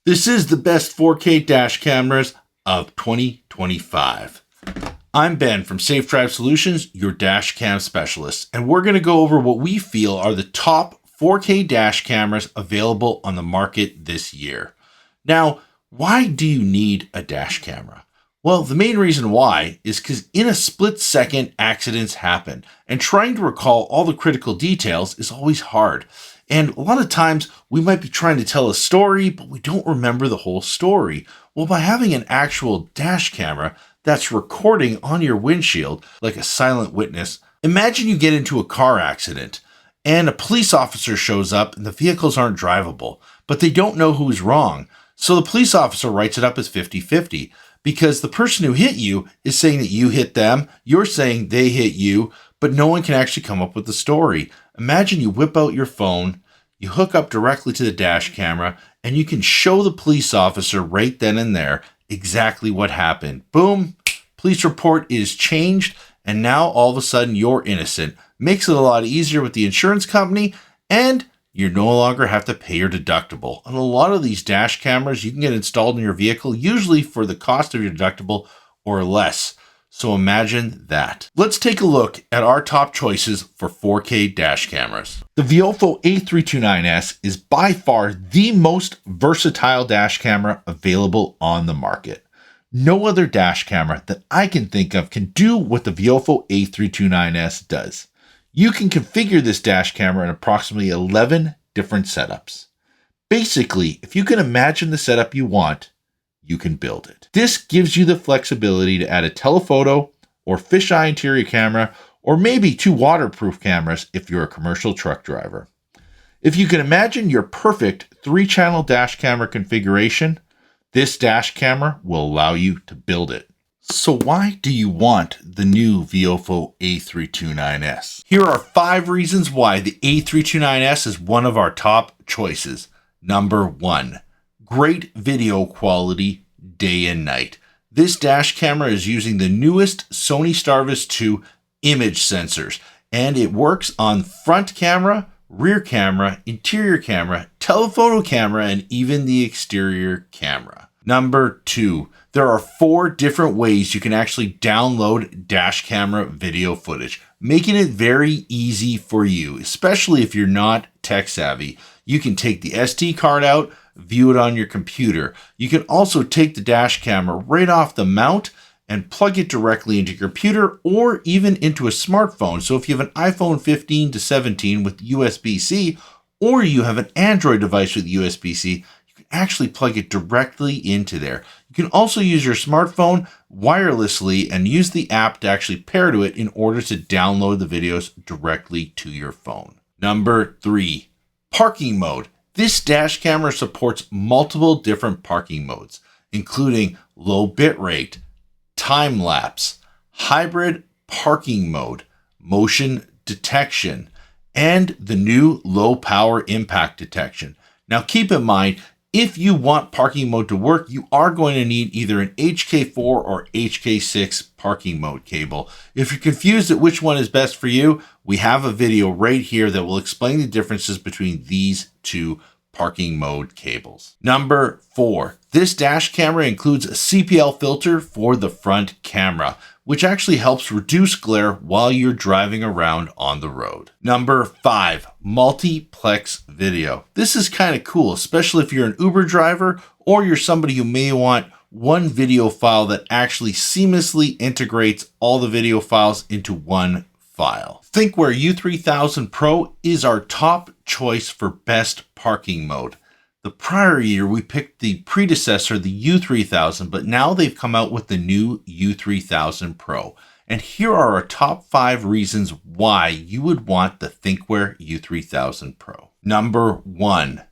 This is the best 4K dash cameras of 2025. I'm Ben from Safe Drive Solutions, your dash cam specialist, and we're going to go over what we feel are the top 4K dash cameras available on the market this year. Now, why do you need a dash camera? Well, the main reason why is because in a split second, accidents happen, and trying to recall all the critical details is always hard. And a lot of times we might be trying to tell a story, but we don't remember the whole story. Well, by having an actual dash camera that's recording on your windshield like a silent witness, imagine you get into a car accident and a police officer shows up and the vehicles aren't drivable, but they don't know who's wrong. So the police officer writes it up as 50-50 because the person who hit you is saying that you hit them, you're saying they hit you, but no one can actually come up with the story. Imagine you whip out your phone, you hook up directly to the dash camera, and you can show the police officer right then and there exactly what happened. Boom, police report is changed, and now all of a sudden you're innocent. Makes it a lot easier with the insurance company, and you no longer have to pay your deductible. And a lot of these dash cameras you can get installed in your vehicle, usually for the cost of your deductible or less. So imagine that. Let's take a look at our top choices for 4K dash cameras. The Viofo A329S is by far the most versatile dash camera available on the market. No other dash camera that I can think of can do what the Viofo A329S does. You can configure this dash camera in approximately 11 different setups. Basically, if you can imagine the setup you want, you can build it. This gives you the flexibility to add a telephoto or fisheye interior camera, or maybe 2 waterproof cameras if you're a commercial truck driver. If you can imagine your perfect 3-channel dash camera configuration, this dash camera will allow you to build it. So why do you want the new Viofo A329S? Here are 5 reasons why the A329S is one of our top choices. Number 1. Great video quality day and night. This dash camera is using the newest Sony Starvis 2 image sensors, and it works on front camera, rear camera, interior camera, telephoto camera, and even the exterior camera. Number 2, there are 4 different ways you can actually download dash camera video footage, making it very easy for you, especially if you're not tech savvy. You can take the SD card out, view it on your computer. You can also take the dash camera right off the mount and plug it directly into your computer or even into a smartphone. So if you have an iPhone 15 to 17 with USB-C, or you have an Android device with USB-C, you can actually plug it directly into there. You can also use your smartphone wirelessly and use the app to actually pair to it in order to download the videos directly to your phone. Number 3, parking mode. This dash camera supports multiple different parking modes, including low bitrate, time lapse, hybrid parking mode, motion detection, and the new low power impact detection. Now keep in mind, if you want parking mode to work, you are going to need either an HK4 or HK6 parking mode cable. If you're confused at which one is best for you, we have a video right here that will explain the differences between these 2 parking mode cables. Number 4, this dash camera includes a CPL filter for the front camera, which actually helps reduce glare while you're driving around on the road. Number 5, multiplex video. This is kind of cool, especially if you're an Uber driver or you're somebody who may want one video file that actually seamlessly integrates all the video files into one file. Thinkware U3000 Pro is our top choice for best parking mode. The prior year we picked the predecessor, the U3000, but now they've come out with the new U3000 Pro. And here are our top 5 reasons why you would want the Thinkware U3000 Pro. Number 1,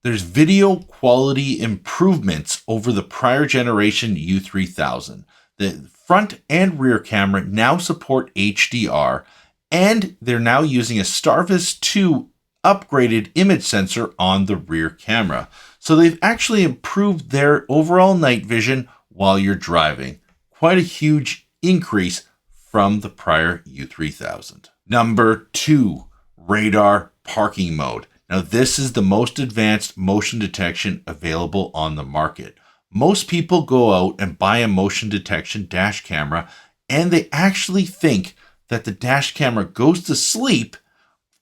there's video quality improvements over the prior generation U3000. The front and rear camera now support HDR, and they're now using a Starvis 2 upgraded image sensor on the rear camera. So they've actually improved their overall night vision while you're driving. Quite a huge increase from the prior U3000. Number 2, radar parking mode. Now, this is the most advanced motion detection available on the market. Most people go out and buy a motion detection dash camera, and they actually think that the dash camera goes to sleep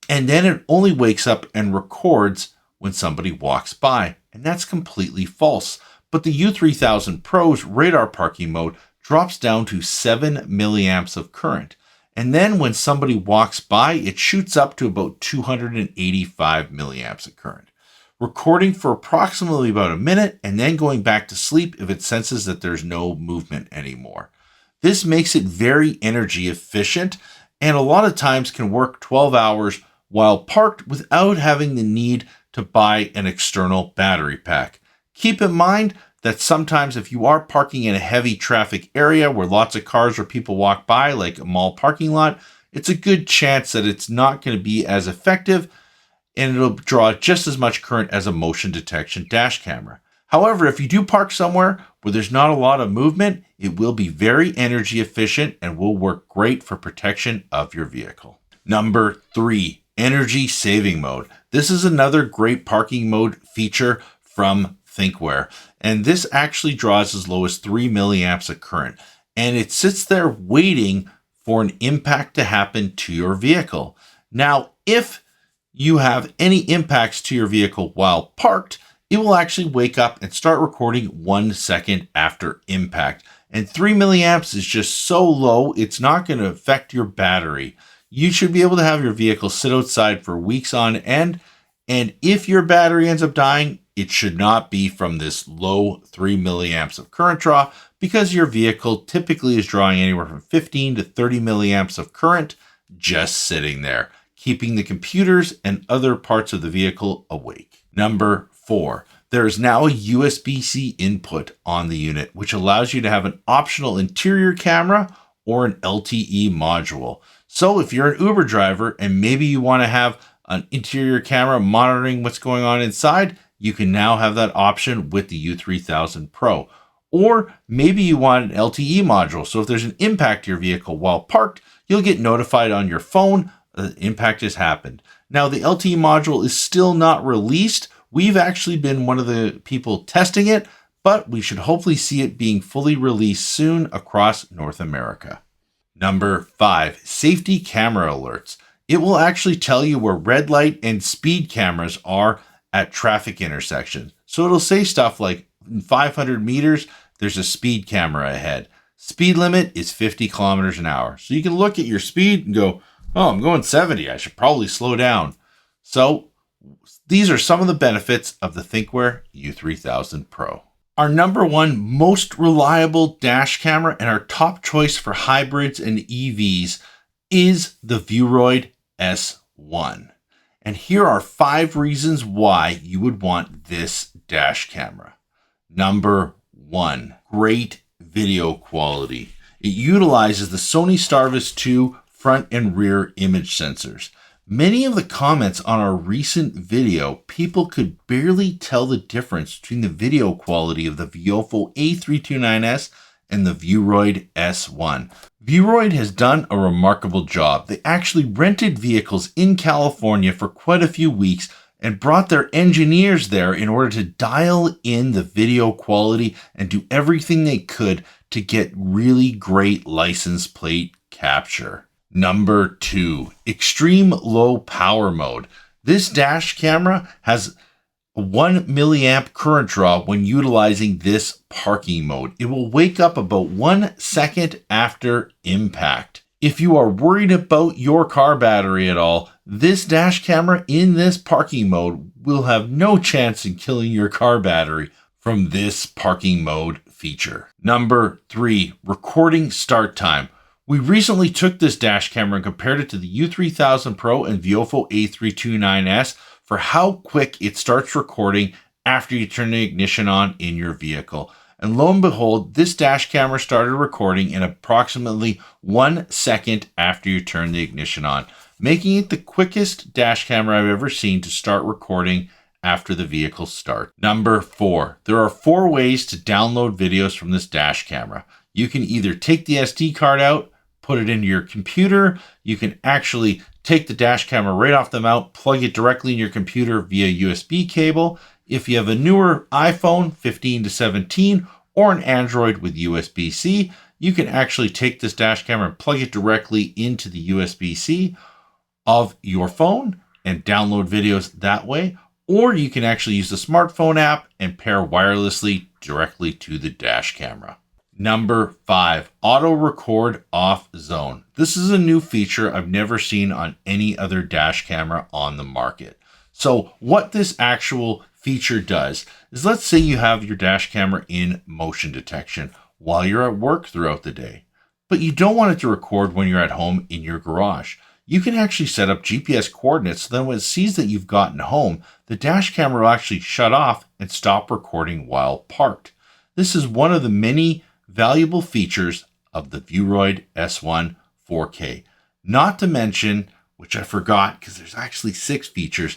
and then it only wakes up and records when somebody walks by. And that's completely false. But the U3000 Pro's radar parking mode drops down to 7 milliamps of current. And then when somebody walks by, it shoots up to about 285 milliamps of current, recording for approximately about a minute and then going back to sleep if it senses that there's no movement anymore. This makes it very energy efficient and a lot of times can work 12 hours while parked without having the need to buy an external battery pack. Keep in mind that sometimes if you are parking in a heavy traffic area where lots of cars or people walk by, like a mall parking lot, it's a good chance that it's not going to be as effective and it'll draw just as much current as a motion detection dash camera. However, if you do park somewhere where there's not a lot of movement, it will be very energy efficient and will work great for protection of your vehicle. Number 3, energy saving mode. This is another great parking mode feature from Thinkware, and this actually draws as low as 3 milliamps of current, and it sits there waiting for an impact to happen to your vehicle. Now, if you have any impacts to your vehicle while parked, it will actually wake up and start recording 1 second after impact. And 3 milliamps is just so low, it's not going to affect your battery. You should be able to have your vehicle sit outside for weeks on end, and if your battery ends up dying, it should not be from this low 3 milliamps of current draw, because your vehicle typically is drawing anywhere from 15 to 30 milliamps of current just sitting there, keeping the computers and other parts of the vehicle awake. Number 4, there is now a USB-C input on the unit, which allows you to have an optional interior camera or an LTE module. So if you're an Uber driver and maybe you want to have an interior camera monitoring what's going on inside, you can now have that option with the U3000 Pro. Or maybe you want an LTE module. So if there's an impact to your vehicle while parked, you'll get notified on your phone that the impact has happened. Now, the LTE module is still not released. We've actually been one of the people testing it, but we should hopefully see it being fully released soon across North America. Number 5, safety camera alerts. It will actually tell you where red light and speed cameras are at traffic intersections. So it'll say stuff like in 500 meters, there's a speed camera ahead. Speed limit is 50 kilometers an hour. So you can look at your speed and go, oh, I'm going 70. I should probably slow down. So these are some of the benefits of the Thinkware U3000 Pro. Our number 1 most reliable dash camera and our top choice for hybrids and EVs is the Vueroid S1. And here are 5 reasons why you would want this dash camera. Number 1, great video quality. It utilizes the Sony Starvis 2 front and rear image sensors. Many of the comments on our recent video, people could barely tell the difference between the video quality of the Viofo A329S and the Vueroid S1. Vueroid has done a remarkable job. They actually rented vehicles in California for quite a few weeks and brought their engineers there in order to dial in the video quality and do everything they could to get really great license plate capture. Number 2, extreme low power mode. This dash camera has a 1 milliamp current draw when utilizing this parking mode. It will wake up about 1 second after impact. If you are worried about your car battery at all, this dash camera in this parking mode will have no chance in killing your car battery from this parking mode feature. Number 3, recording start time. We recently took this dash camera and compared it to the U3000 Pro and Viofo A329S for how quick it starts recording after you turn the ignition on in your vehicle. And lo and behold, this dash camera started recording in approximately 1 second after you turn the ignition on, making it the quickest dash camera I've ever seen to start recording after the vehicle starts. Number 4, there are 4 ways to download videos from this dash camera. You can either take the SD card out, put it into your computer. You can actually take the dash camera right off the mount, plug it directly in your computer via USB cable. If you have a newer iPhone 15 to 17 or an Android with USB-C, you can actually take this dash camera and plug it directly into the USB-C of your phone and download videos that way. Or you can actually use the smartphone app and pair wirelessly directly to the dash camera. Number 5, auto record off zone. This is a new feature I've never seen on any other dash camera on the market. So what this actual feature does is, let's say you have your dash camera in motion detection while you're at work throughout the day, but you don't want it to record when you're at home in your garage. You can actually set up GPS coordinates so then when it sees that you've gotten home, the dash camera will actually shut off and stop recording while parked. This is one of the many valuable features of the Vueroid S1 4K. Not to mention, which I forgot because there's actually 6 features,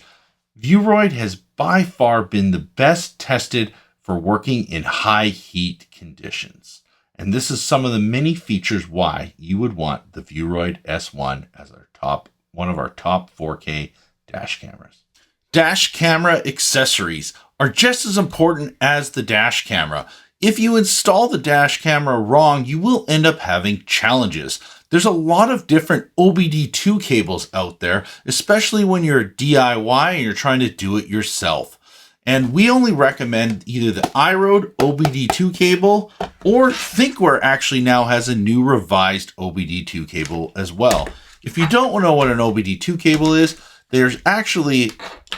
Vueroid has by far been the best tested for working in high heat conditions. And this is some of the many features why you would want the Vueroid S1 as one of our top 4K dash cameras. Dash camera accessories are just as important as the dash camera. If you install the dash camera wrong, you will end up having challenges. There's a lot of different OBD2 cables out there, especially when you're DIY and you're trying to do it yourself. And we only recommend either the iRoad OBD2 cable, or Thinkware actually now has a new revised OBD2 cable as well. If you don't know what an OBD2 cable is, there's actually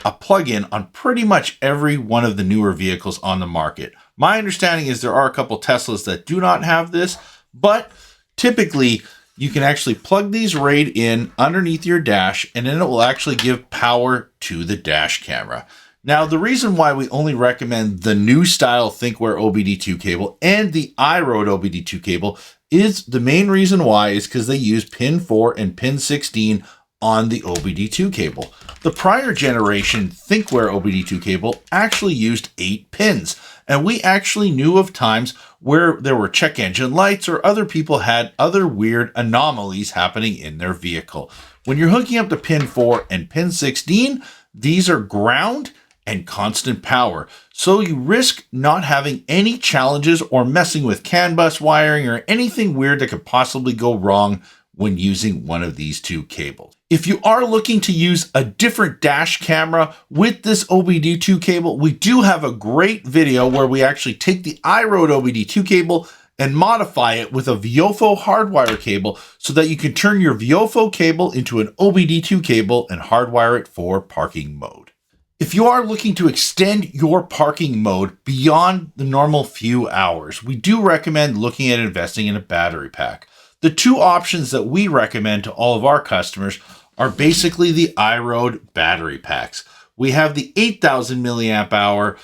a plug-in on pretty much every one of the newer vehicles on the market. My understanding is there are a couple Teslas that do not have this, but typically you can actually plug these right in underneath your dash, and then it will actually give power to the dash camera. Now, the reason why we only recommend the new style Thinkware OBD2 cable and the iRoad OBD2 cable is the main reason why is because they use pin 4 and pin 16 on the OBD2 cable. The prior generation Thinkware OBD2 cable actually used 8 pins, and we actually knew of times where there were check engine lights or other people had other weird anomalies happening in their vehicle. When you're hooking up to pin 4 and pin 16, these are ground and constant power. So you risk not having any challenges or messing with CAN bus wiring or anything weird that could possibly go wrong when using one of these 2 cables. If you are looking to use a different dash camera with this OBD2 cable, we do have a great video where we actually take the iRoad OBD2 cable and modify it with a Viofo hardwire cable so that you can turn your Viofo cable into an OBD2 cable and hardwire it for parking mode. If you are looking to extend your parking mode beyond the normal few hours, we do recommend looking at investing in a battery pack. The 2 options that we recommend to all of our customers are basically the iRoad battery packs. We have the 8,000 milliamp hour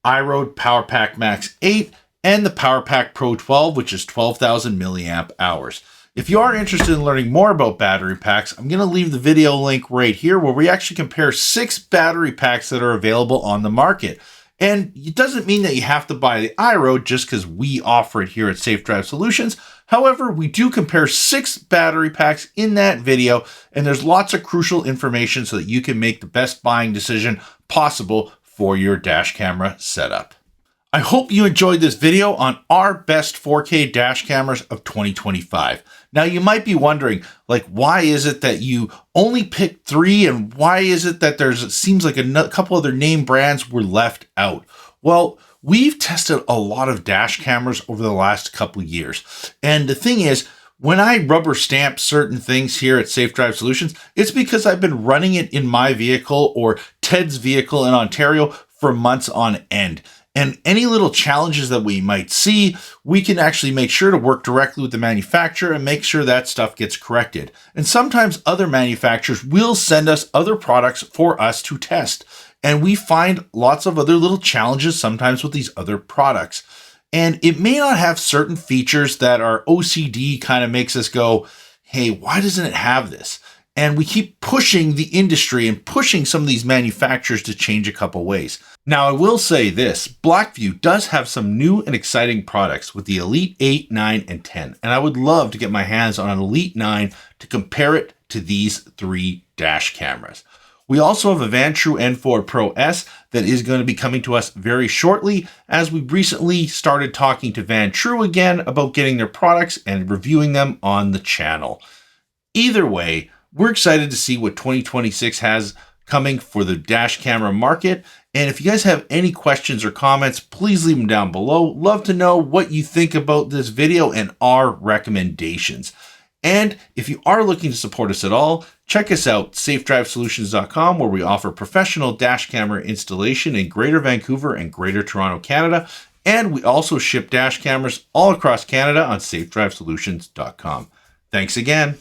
iRoad Power Pack Max 8 and the Power Pack Pro 12, which is 12,000 milliamp hours. If you are interested in learning more about battery packs, I'm going to leave the video link right here where we actually compare 6 battery packs that are available on the market. And it doesn't mean that you have to buy the iRoad just because we offer it here at Safe Drive Solutions. However, we do compare 6 battery packs in that video, and there's lots of crucial information so that you can make the best buying decision possible for your dash camera setup. I hope you enjoyed this video on our best 4K dash cameras of 2025. Now you might be wondering, why is it that you only picked 3 and why is it that it seems like a couple other name brands were left out? Well, we've tested a lot of dash cameras over the last couple years. And the thing is, when I rubber stamp certain things here at Safe Drive Solutions, it's because I've been running it in my vehicle or Ted's vehicle in Ontario for months on end. And any little challenges that we might see, we can actually make sure to work directly with the manufacturer and make sure that stuff gets corrected. And sometimes other manufacturers will send us other products for us to test. And we find lots of other little challenges sometimes with these other products. And it may not have certain features that our OCD kind of makes us go, hey, why doesn't it have this? And we keep pushing the industry and pushing some of these manufacturers to change a couple ways. Now, I will say this, Blackview does have some new and exciting products with the Elite 8, 9, and 10. And I would love to get my hands on an Elite 9 to compare it to these 3 dash cameras. We also have a Vantrue N4 Pro S that is going to be coming to us very shortly, as we recently started talking to Vantrue again about getting their products and reviewing them on the channel. Either way, we're excited to see what 2026 has coming for the dash camera market. And if you guys have any questions or comments, please leave them down below. Love to know what you think about this video and our recommendations. And if you are looking to support us at all, check us out, safedrivesolutions.com, where we offer professional dash camera installation in Greater Vancouver and Greater Toronto, Canada. And we also ship dash cameras all across Canada on safedrivesolutions.com. Thanks again.